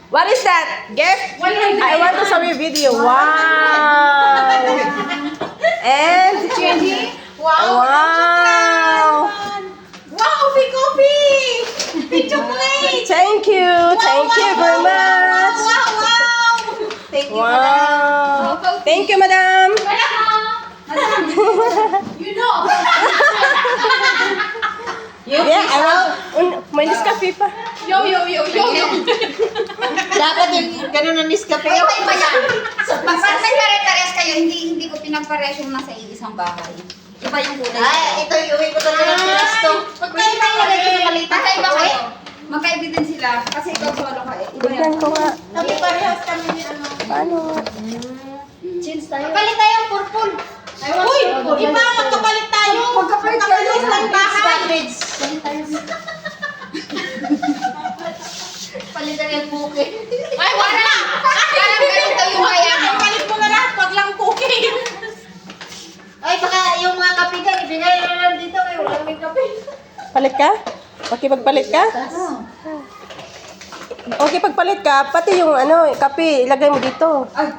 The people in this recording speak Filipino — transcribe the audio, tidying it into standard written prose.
What is that? Gift? 100. I want to show you video. Wow! And wow! Wow, big coffee! Big chocolate! Thank you very much. Wow! Thank you, Wow! Thank you, madam. You know. Yeah, I want. May Nescafe pa. Yo. Dapat yung ganun na Nescafe. Ay, iba yan. Pag may pare-pares kayo, hindi ko pinagpares yung nasa isang bahay. Iba yung kulay. Ay, ito yung uwi ko talaga ng pilas to. Magkaiba yung sa malita. Magkaiba kayo. Magkaiba din sila. Kasi ikaw solo ka eh. Iba Tignan yan. ko nga. Kami parehas kami ni ano. Paano? Chins tayo. Kapalit tayo ang purple. Uy, iba magkapalit tayo. Magkapalit kayo. Isang bahay. Palitan yung buke. Ay, wala. Parang ganito yung kaya mo. Palit mo na lahat. Wag lang cookie. Ay, baka yung mga kape dyan, ibigay na lang dito. Kaya walang may kape. Palit ka? Okay, pagpalit ka? Okay, pagpalit ka, pati yung ano, kape, ilagay mo dito. Ay.